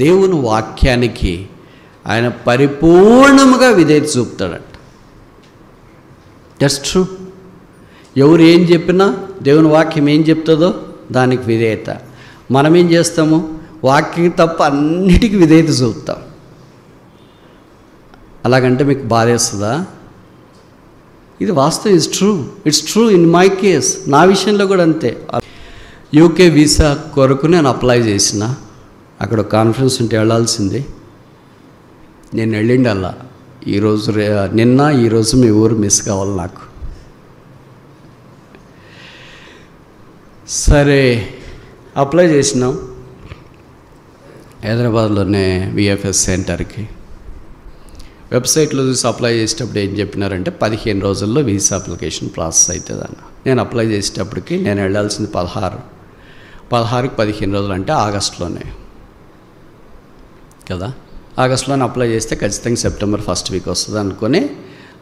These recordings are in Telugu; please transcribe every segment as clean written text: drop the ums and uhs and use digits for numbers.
దేవుని వాక్యానికి ఆయన పరిపూర్ణముగా విధేయత చూపుతాడట. That's true. ఎవరు ఏం చెప్పినా దేవుని వాక్యం ఏం చెప్తుందో దానికి విధేయత. మనం ఏం చేస్తాము? వాక్యం తప్ప అన్నిటికీ విధేయత చూపుతాం. అలాగంటే మీకు బాధేస్తుందా? ఇది వాస్తవం. It's true in my case. నా విషయంలో కూడా అంతే. యూకే వీసా కొరకు నేను అప్లై చేసిన. అక్కడ కాన్ఫరెన్స్ ఉంటే వెళ్ళాల్సింది. నేను వెళ్ళిండి అలా. ఈరోజు మీ ఊరు మిస్ కావాలి నాకు. సరే అప్లై చేసినాం హైదరాబాద్లోనే విఎఫ్ఎస్ సెంటర్కి. వెబ్సైట్లో చూసి అప్లై చేసేటప్పుడు ఏం చెప్పినారంటే 15 రోజుల్లో వీసా అప్లికేషన్ ప్రాసెస్ అవుతుంది అన్న. నేను అప్లై చేసేటప్పటికి నేను వెళ్ళాల్సింది 16కి 15 రోజులు అంటే ఆగస్టులోనే కదా. ఆగస్టులోనే అప్లై చేస్తే ఖచ్చితంగా సెప్టెంబర్ 1st వీక్ వస్తుంది అనుకొని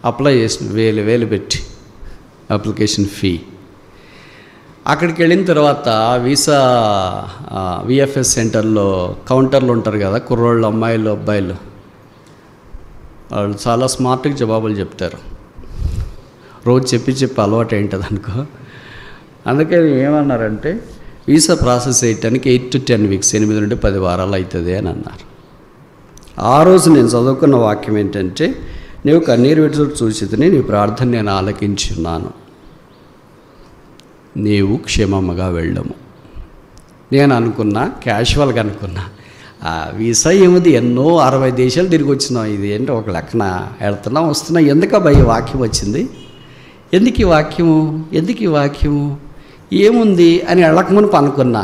అప్లై చేసిన. 1000 పెట్టి అప్లికేషన్ ఫీ. అక్కడికి వెళ్ళిన తర్వాత వీసా విఎఫ్ఎస్ సెంటర్లో కౌంటర్లు ఉంటారు కదా, కుర్రోళ్ళు, అమ్మాయిలు, అబ్బాయిలు, వాళ్ళు చాలా స్మార్ట్గా జవాబులు చెప్తారు. రోజు చెప్పి అలవాటు ఏంటది అనుకో. అందుకే ఏమన్నారంటే వీసా ప్రాసెస్ చేయడానికి 8 to 10 వీక్స్, 8 నుండి 10 వారాలు అవుతుంది అని అన్నారు. ఆ రోజు నేను చదువుకున్న వాక్యం ఏంటంటే, నీవు కన్నీరు విడుచుట చూసితిని, నీ ప్రార్థన నేను ఆలకించున్నాను, నీవు క్షేమముగా వెళ్ళము. నేను అనుకున్నా, క్యాజువల్గా అనుకున్నా, వీసా ఏముంది, ఎన్నో 60 దేశాలు తిరిగి వచ్చినాం, ఇది ఏంటో ఒక లెక్కన వెళ్తున్నాం వస్తున్నాం, ఎందుకబ్బా ఈ వాక్యం వచ్చింది, ఎందుకు ఈ వాక్యము ఏముంది అని వెళ్ళకమునుపు అనుకున్నా.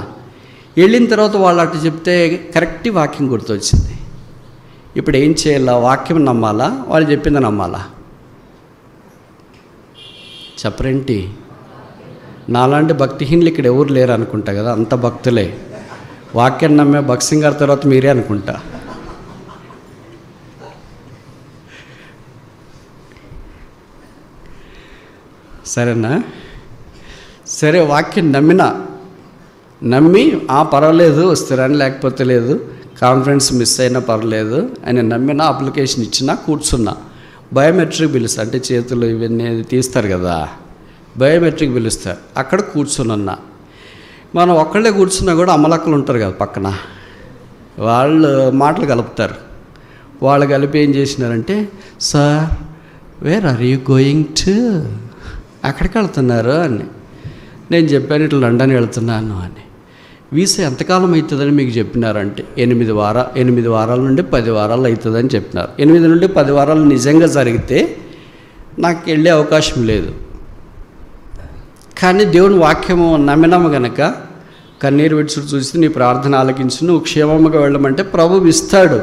వెళ్ళిన తర్వాత వాళ్ళు అట్లా చెప్తే కరెక్ట్ వాక్యం గుర్తొచ్చింది. ఇప్పుడు ఏం చేయాలా? వాక్యం నమ్మాలా, వాళ్ళు చెప్పింది నమ్మాలా? చెప్పరేంటి? నాలాంటి భక్తిహీనులు ఇక్కడ ఎవరు లేరు అనుకుంటా కదా, అంత భక్తులే. వాక్యం నమ్మే భక్సింగ్ గారి తర్వాత మీరే అనుకుంటా. సరేనా? సరే, వాక్యం నమ్మి పర్వాలేదు వస్తారని, లేకపోతే లేదు, కాన్ఫరెన్స్ మిస్ అయినా పర్వాలేదు అని నమ్మిన, అప్లికేషన్ ఇచ్చినా, కూర్చున్నా. బయోమెట్రిక్ పిలుస్తారు, అంటే చేతులు ఇవన్నీ తీస్తారు కదా, బయోమెట్రిక్ పిలుస్తారు. అక్కడ కూర్చున్నా. మనం ఒక్కళ్ళే కూర్చున్నా కూడా అమలక్కలు ఉంటారు కదా పక్కన, వాళ్ళు మాటలు కలుపుతారు. వాళ్ళు కలిపి ఏం చేసినారంటే, sir where are you going to, ఎక్కడికి వెళ్తున్నారు అని. నేను చెప్పాను, ఇట్లా లండన్ వెళ్తున్నాను అని. వీసా ఎంతకాలం అవుతుందని మీకు చెప్పినారంటే 8 వారాల నుండి 10 వారాలు అవుతుందని చెప్పినారు. 8 నుండి 10 వారాలు నిజంగా జరిగితే నాకు వెళ్ళే అవకాశం లేదు. కానీ దేవుని వాక్యము నమ్మినాము గనక, కన్నీరు విడుచుడు చూసి నీ ప్రార్థన ఆలకించు, నువ్వు క్షేమముగా వెళ్ళమంటే ప్రభువు ఇస్తాడు.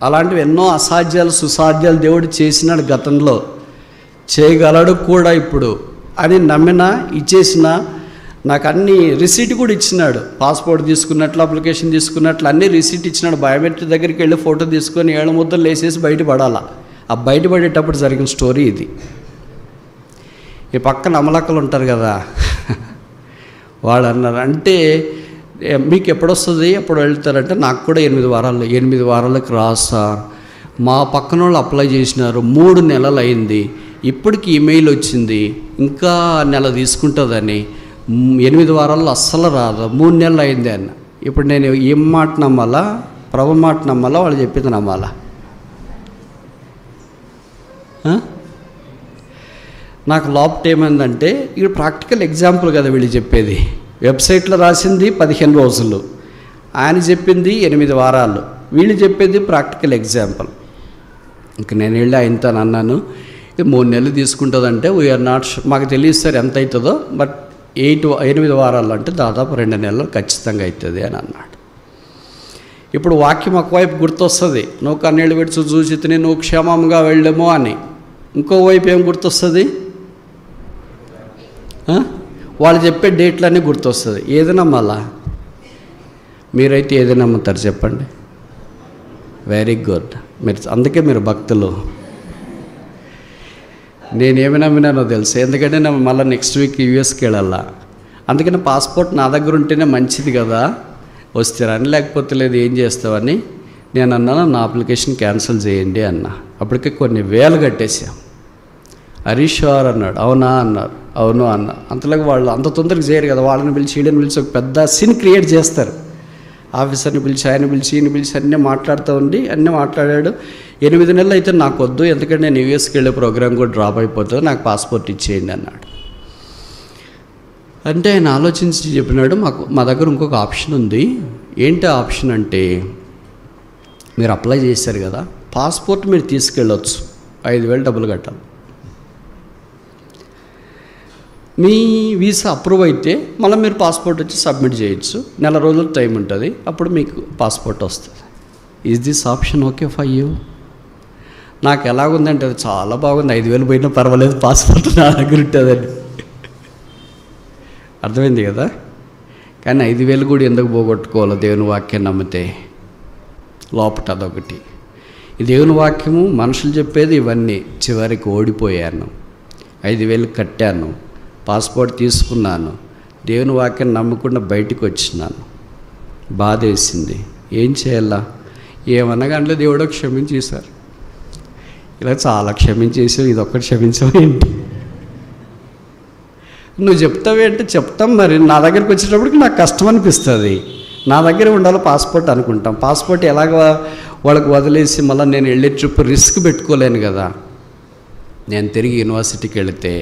అలాంటివి ఎన్నో అసాధ్యాలు సుసాధ్యాలు దేవుడు చేసినాడు గతంలో, చేయగలడు కూడా ఇప్పుడు అని నమ్మినా, ఇచ్చేసిన. నాకు అన్ని రిసీట్ కూడా ఇచ్చినాడు. పాస్పోర్ట్ తీసుకున్నట్లు, అప్లికేషన్ తీసుకున్నట్లు అన్నీ రిసీట్ ఇచ్చినాడు. బయోమెట్రిక్ దగ్గరికి వెళ్ళి ఫోటో తీసుకొని 7 ముద్దలు వేసేసి బయటపడాలా. ఆ బయటపడేటప్పుడు జరిగిన స్టోరీ ఇది. ఈ పక్కన అమలక్కలు ఉంటారు కదా, వాళ్ళు అన్నారు, అంటే మీకు ఎప్పుడొస్తుంది, ఎప్పుడు వెళ్తారంటే, నాకు కూడా 8 వారాలకు రాదు సార్, మా పక్కన వాళ్ళు అప్లై చేసినారు, 3 నెలలు అయింది, ఇప్పటికి ఈమెయిల్ వచ్చింది, ఇంకా నెల తీసుకుంటుందని, 8 వారాల్లో అస్సలు రాదు, 3 నెలలు అయింది అన్న. ఇప్పుడు నేను ఏం మాట నమ్మాలా? ప్రభు మాట నమ్మాలా, వాళ్ళు చెప్పింది నమ్మాలా? నాకు లోపట ఏమైందంటే, ఇక్కడ ప్రాక్టికల్ ఎగ్జాంపుల్ కదా వీళ్ళు చెప్పేది. వెబ్సైట్లో రాసింది 15 రోజులు, ఆయన చెప్పింది 8 వారాలు, వీళ్ళు చెప్పేది ప్రాక్టికల్ ఎగ్జాంపుల్. ఇంక నేను వెళ్ళి ఆయనతో అన్నాను, ఇది 3 నెలలు తీసుకుంటుందంటే వీఆర్ నాట్ షూర్, మాకు తెలియదు సార్ ఎంత అవుతుందో, బట్ 8 వారాలు అంటే దాదాపు 2 నెలలు ఖచ్చితంగా అవుతుంది అని అన్నాడు. ఇప్పుడు వాక్యం ఒకవైపు గుర్తొస్తుంది, నువ్వు కన్నీళ్ళు విడిచి చూసితిని, నువ్వు క్షేమంగా వెళ్ళము అని. ఇంకోవైపు ఏం గుర్తొస్తుంది? వాళ్ళు చెప్పే డేట్లన్నీ గుర్తొస్తుంది. ఏది నమ్మాలా? మీరైతే ఏది నమ్ముతారు చెప్పండి? వెరీ గుడ్, అందుకే మీరు భక్తులు. నేనేమి నమ్మినానో తెలుసు, ఎందుకంటే నేను మళ్ళీ నెక్స్ట్ వీక్ యూఎస్కి వెళ్ళాలా. అందుకని పాస్పోర్ట్ నా దగ్గర ఉంటేనే మంచిది కదా, వస్తే రాని, లేకపోతే లేదు ఏం చేస్తావని నేను అన్నాను, నా అప్లికేషన్ క్యాన్సిల్ చేయండి అన్నా. అప్పటికే కొన్ని వేలు కట్టేసాం. హరీష్ గారు అన్నాడు, అవునా అన్నారు. అవును అన్న. అంతలాగా వాళ్ళు అంత తొందరగా చేయరు కదా, వాళ్ళని పిలిచి వీళ్ళని పిలిచి ఒక పెద్ద సీన్ క్రియేట్ చేస్తారు. ఆఫీసర్ని పిలిచి ఆయన పిలిచి ఈయన పిలిచి అన్నీ మాట్లాడుతూ ఉండి అన్నీ మాట్లాడాడు. 8 నెలలు అయితే నాకు వద్దు, ఎందుకంటే నేను యూఎస్కి వెళ్ళే ప్రోగ్రామ్ కూడా డ్రాప్ అయిపోతుంది, నాకు పాస్పోర్ట్ ఇచ్చేయండి అన్నాడు. అంటే ఆయన ఆలోచించి చెప్పినాడు, మా దగ్గర ఇంకొక ఆప్షన్ ఉంది. ఏంటి ఆప్షన్ అంటే, మీరు అప్లై చేశారు కదా, పాస్పోర్ట్ మీరు తీసుకెళ్ళొచ్చు, 5,000 డబ్బులు కట్టాలి. మీ వీసా అప్రూవ్ అయితే మళ్ళీ మీరు పాస్పోర్ట్ వచ్చి సబ్మిట్ చేయొచ్చు, 1 నెల రోజులు టైం ఉంటుంది, అప్పుడు మీకు పాస్పోర్ట్ వస్తుంది. Is this option okay for you? నాకు ఎలాగుందంటే అది చాలా బాగుంది, 5,000 పోయినా పర్వాలేదు, పాస్పోర్ట్ నా దగ్గర ఉంటుందని. అర్థమైంది కదా? కానీ 5,000 కూడా ఎందుకు పోగొట్టుకోవాలో దేవుని వాక్యం నమ్మితే? లోపట అదొకటి. ఈ దేవుని వాక్యము మనుషులు చెప్పేది ఇవన్నీ. చివరికి ఓడిపోయాను, 5,000 కట్టాను, పాస్పోర్ట్ తీసుకున్నాను, దేవుని వాక్యం నమ్మకుండా బయటికి వచ్చినాను, బాధ వేసింది, ఏం చేయాలా? ఏమనగానే దేవుడు క్షమించేశారు. ఇలా చాలా క్షమించేసావు, ఇది ఒక్కటి క్షమించావు ఏంటి? నువ్వు చెప్తావేంటే చెప్తాం, మరి నా దగ్గరికి వచ్చేటప్పటికి నాకు కష్టం అనిపిస్తుంది. నా దగ్గర ఉండాలి పాస్పోర్ట్ అనుకుంటాం. పాస్పోర్ట్ ఎలాగ వాళ్ళకి వదిలేసి మళ్ళీ నేను వెళ్ళే ట్రిప్ రిస్క్ పెట్టుకోలేను కదా. నేను తిరిగి యూనివర్సిటీకి వెళితే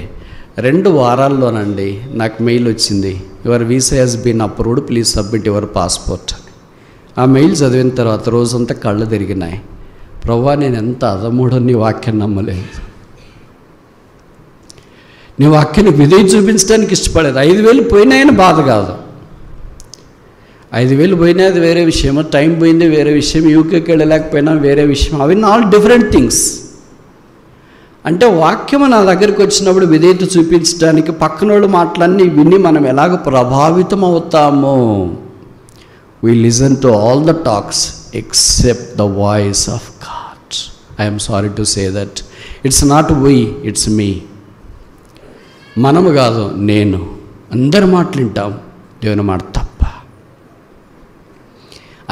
2 వారాల్లోనండి నాకు మెయిల్ వచ్చింది, your visa has been approved, please submit your passport అని. ఆ మెయిల్ చదివిన తర్వాత రోజంతా కళ్ళు తిరిగినాయి. ప్రభువా, నేను ఎంత అదమూడో నీ వాక్యం నమ్మలేదు, నీ వాక్యాన్ని విధేయ చూపించడానికి ఇష్టపడలేదు. 5,000 పోయినాయని బాధ కాదు, 5,000 పోయినా అది వేరే విషయం, టైం పోయింది వేరే విషయం, యూకేకి వెళ్ళలేకపోయినా వేరే విషయం, అవి ఆల్ డిఫరెంట్ థింగ్స్. అంటే వాక్యం నా దగ్గరికి వచ్చినప్పుడు విధేయత చూపించడానికి పక్కన వాళ్ళు మాటలన్నీ విని మనం ఎలాగ ప్రభావితం అవుతామో. We listen to all the talks except the voice of God. I'm sorry to say that it's not we, it's me. మనము కాదు, నేను. అందరి మాటలు వింటాం, దేవుని మాట తప్ప.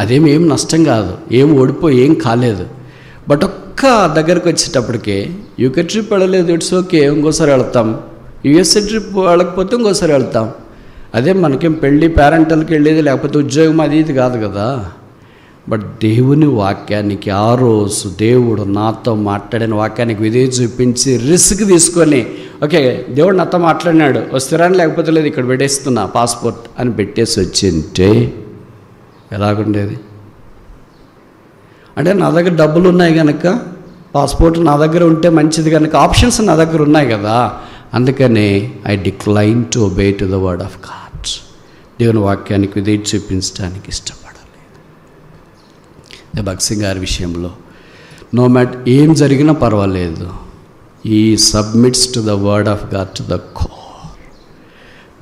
అదేం నష్టం కాదు, ఏం ఓడిపోయి ఏం కాలేదు. బట్ ఒక్క దగ్గరకు వచ్చేటప్పటికే యూకే ట్రిప్ వెళ్ళలేదు, ఇట్స్ ఓకే, ఇంకోసారి వెళ్తాం. యూఎస్ఏ ట్రిప్ వెళ్ళకపోతే ఇంకోసారి వెళ్తాం. అదే మనకేం పెళ్ళి పేరెంటల్కి వెళ్ళేది, లేకపోతే ఉద్యోగం అది ఇది కాదు కదా. బట్ దేవుని వాక్యానికి ఆ రోజు దేవుడు నాతో మాట్లాడిన వాక్యానికి విధేయత చూపించి రిస్క్ తీసుకొని, ఓకే దేవుడు నాతో మాట్లాడినాడు, వస్తారని, లేకపోతే లేదు ఇక్కడ పెట్టేస్తున్నా పాస్పోర్ట్ అని పెట్టేసి వచ్చింటే ఎలాగుండేది? అంటే నా దగ్గర డబ్బులు ఉన్నాయి కనుక, పాస్పోర్ట్ నా దగ్గర ఉంటే మంచిది కనుక, ఆప్షన్స్ నా దగ్గర ఉన్నాయి కదా, అందుకనే I decline to obey to the word of God. దేవుని వాక్యానికి విధేయత చూపించడానికి ఇష్టపడలేదు. భగత్ సింగ్ గారి విషయంలో నో మ్యాటర్ ఏం జరిగినా పర్వాలేదు, ఈ submits to the word of God to the core.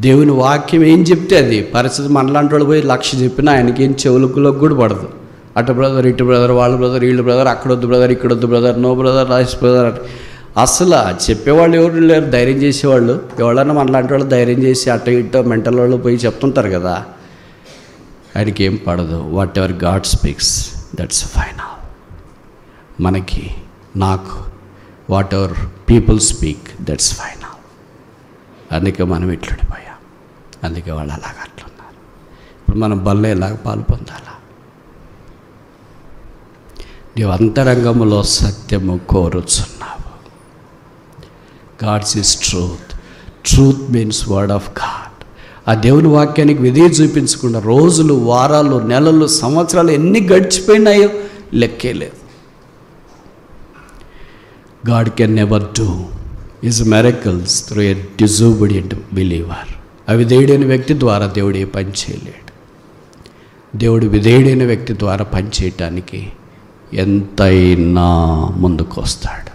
దేవుని వాక్యం ఏం చెప్తే అది. పరిస్థితి మనలాంటి వాళ్ళు పోయి 1,00,000 చెప్పినా ఆయనకి ఏం చెవులకులోకి కూడా పడదు. అటు బ్రదర్, ఇటు బ్రదర్, వాళ్ళ బ్రదర్, వీళ్ళు బ్రదర్, అక్కడొద్దు బ్రదర్, ఇక్కడొద్దు brother, no brother, Rajesh brother. అసలు చెప్పేవాళ్ళు ఎవరు లేరు, ధైర్యం చేసేవాళ్ళు. ఎవరన్నా మనలాంటి వాళ్ళు ధైర్యం చేసి అటు ఇటు మెంటల్ వాళ్ళు పోయి చెప్తుంటారు కదా, ఆయనకి ఏం పడదు. What ever God speaks that's final. మనకి నాకు what ever people speak that's final. అందుకే మనం ఇట్లుండిపోయాం, అందుకే వాళ్ళు అలాగ అట్లున్నారు. ఇప్పుడు మనం బల్ల ఎలాగ పాలు పొందాలా? నీవు అంతరంగములో సత్యము కోరుచున్నావు. God's is truth. Truth means word of God. ఆ దేవుని వాక్యానికి విధేయ చూపించకుండా రోజులు, వారాలు, నెలలు, సంవత్సరాలు ఎన్ని గడిచిపోయినాయో లెక్కే లేదు. God can never do his miracles through a disobedient believer. అవిధేయుడైన వ్యక్తి ద్వారా దేవుడు ఏ పని చేయలేడు. దేవుడు విధేయుడైన వ్యక్తి ద్వారా పని చేయటానికి ఎంతైనా ముందుకు వస్తాడు.